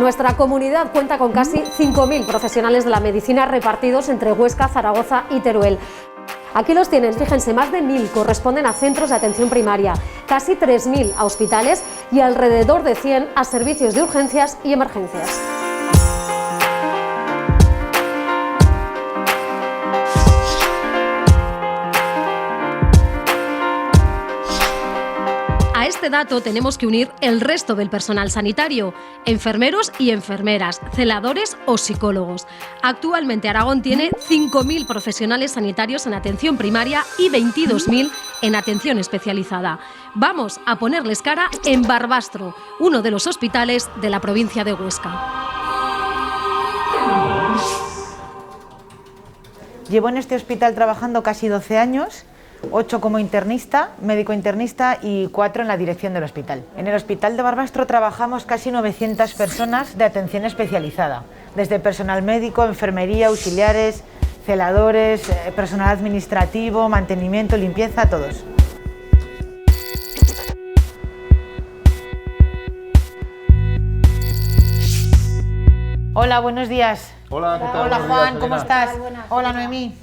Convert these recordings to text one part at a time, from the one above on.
Nuestra comunidad cuenta con casi 5.000 profesionales de la medicina repartidos entre Huesca, Zaragoza y Teruel. Aquí los tienen, fíjense, más de 1.000 corresponden a centros de atención primaria, casi 3.000 a hospitales y alrededor de 100 a servicios de urgencias y emergencias. A este dato tenemos que unir el resto del personal sanitario, enfermeros y enfermeras, celadores o psicólogos. Actualmente Aragón tiene 5.000 profesionales sanitarios en atención primaria y 22.000 en atención especializada. Vamos a ponerles cara en Barbastro, uno de los hospitales de la provincia de Huesca. Llevo en este hospital trabajando casi 12 años. 8 como internista, médico internista y 4 en la dirección del hospital. En el hospital de Barbastro trabajamos casi 900 personas de atención especializada, desde personal médico, enfermería, auxiliares, celadores, personal administrativo, mantenimiento, limpieza, todos. Hola, buenos días. Hola, ¿qué tal? Hola Juan, ¿cómo estás? Hola días. Noemí.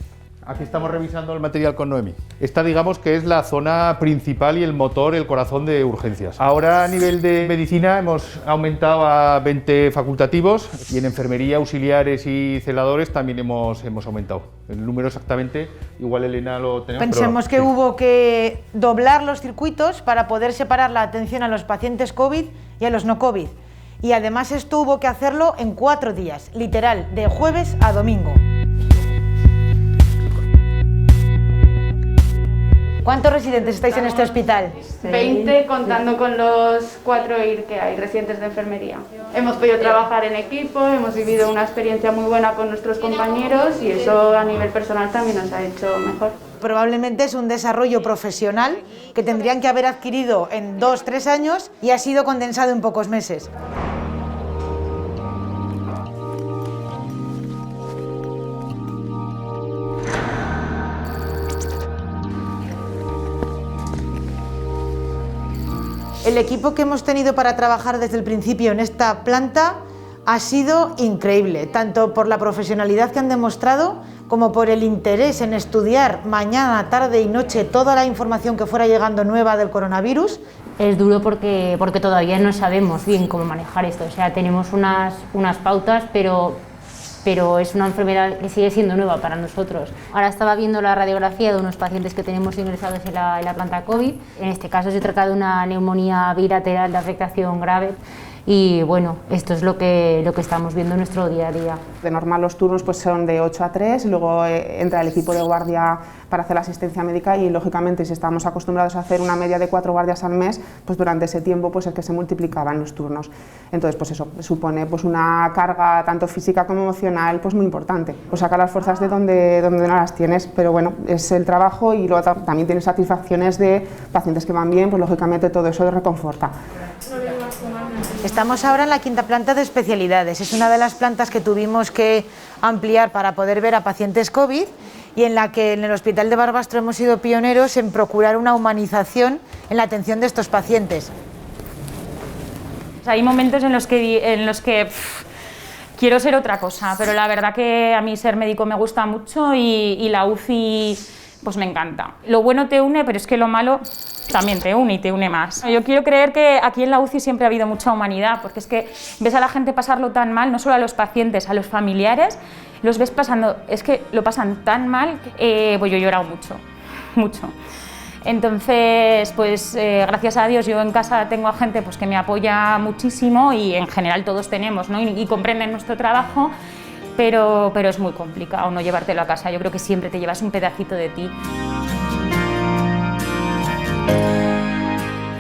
Aquí estamos revisando el material con Noemí. Esta, digamos, que es la zona principal y el motor, el corazón de urgencias. Ahora, a nivel de medicina, hemos aumentado a 20 facultativos y en enfermería, auxiliares y celadores también hemos aumentado. El número exactamente, igual Elena lo tenemos. Pensemos que hubo que doblar los circuitos para poder separar la atención a los pacientes COVID y a los no COVID. Y además esto hubo que hacerlo en 4 días, literal, de jueves a domingo. ¿Cuántos residentes estáis en este hospital? 20, contando con los 4 IR que hay, residentes de enfermería. Hemos podido trabajar en equipo, hemos vivido una experiencia muy buena con nuestros compañeros y eso a nivel personal también nos ha hecho mejor. Probablemente es un desarrollo profesional que tendrían que haber adquirido en 2-3 años y ha sido condensado en pocos meses. El equipo que hemos tenido para trabajar desde el principio en esta planta ha sido increíble, tanto por la profesionalidad que han demostrado como por el interés en estudiar mañana, tarde y noche toda la información que fuera llegando nueva del coronavirus. Es duro porque todavía no sabemos bien cómo manejar esto, o sea, tenemos unas pautas, pero es una enfermedad que sigue siendo nueva para nosotros. Ahora estaba viendo la radiografía de unos pacientes que tenemos ingresados en la planta COVID. En este caso se trata de una neumonía bilateral de afectación grave. Y bueno, esto es lo que estamos viendo en nuestro día a día. De normal los turnos pues son de 8 a 3, luego entra el equipo de guardia para hacer la asistencia médica y lógicamente si estamos acostumbrados a hacer una media de 4 guardias al mes, pues durante ese tiempo pues es que se multiplicaban los turnos. Entonces pues eso supone pues una carga tanto física como emocional pues muy importante. Pues sacar las fuerzas de donde no las tienes, pero bueno, es el trabajo y luego también tienes satisfacciones de pacientes que van bien, pues lógicamente todo eso reconforta. Estamos ahora en la 5ª planta de especialidades. Es una de las plantas que tuvimos que ampliar para poder ver a pacientes COVID y en la que en el Hospital de Barbastro hemos sido pioneros en procurar una humanización en la atención de estos pacientes. Hay momentos en los que quiero ser otra cosa, pero la verdad que a mí ser médico me gusta mucho y la UCI pues me encanta. Lo bueno te une, pero es que lo malo también te une y te une más. Yo quiero creer que aquí en la UCI siempre ha habido mucha humanidad, porque es que ves a la gente pasarlo tan mal, no solo a los pacientes, a los familiares, los ves pasando, es que lo pasan tan mal, pues yo he llorado mucho. Entonces, pues gracias a Dios yo en casa tengo a gente pues, que me apoya muchísimo y en general todos tenemos, ¿no? y comprenden nuestro trabajo, pero es muy complicado no llevártelo a casa. Yo creo que siempre te llevas un pedacito de ti.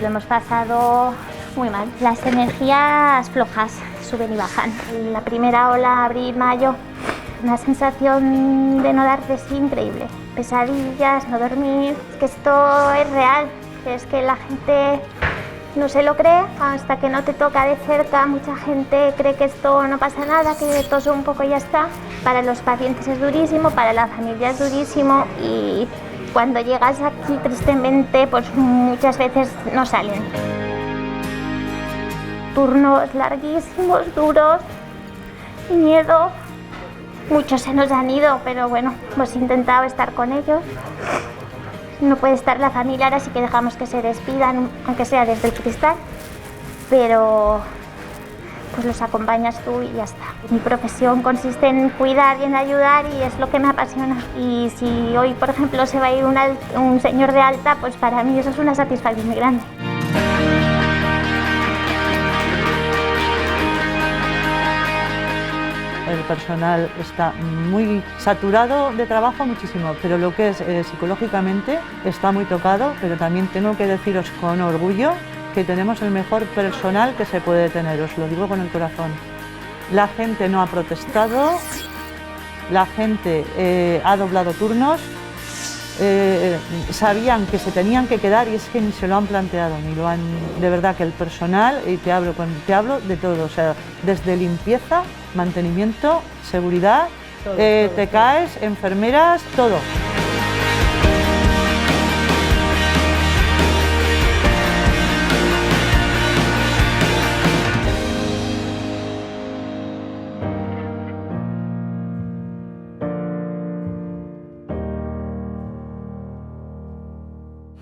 Lo hemos pasado muy mal. Las energías flojas suben y bajan. La primera ola, abril, mayo, una sensación de no dar de sí increíble. Pesadillas, no dormir. Es que esto es real. Es que la gente no se lo cree hasta que no te toca de cerca. Mucha gente cree que esto no pasa nada, que toso un poco y ya está. Para los pacientes es durísimo, para la familia es durísimo y cuando llegas aquí, tristemente, pues muchas veces no salen. turnos larguísimos, duros, miedo. Muchos se nos han ido, pero bueno, hemos intentado estar con ellos. No puede estar la familia ahora, sí que dejamos que se despidan, aunque sea desde el cristal, pero pues los acompañas tú y ya está. Mi profesión consiste en cuidar y en ayudar y es lo que me apasiona. Y si hoy, por ejemplo, se va a ir un señor de alta, pues para mí eso es una satisfacción muy grande. El personal está muy saturado de trabajo, muchísimo, pero lo que es psicológicamente está muy tocado, pero también tengo que deciros con orgullo que tenemos el mejor personal que se puede tener, os lo digo con el corazón. La gente no ha protestado, la gente ha doblado turnos, sabían que se tenían que quedar y es que ni se lo han planteado, ni lo han... De verdad que el personal, y te hablo de todo, o sea, desde limpieza, mantenimiento, seguridad, TCAEs, enfermeras, todo.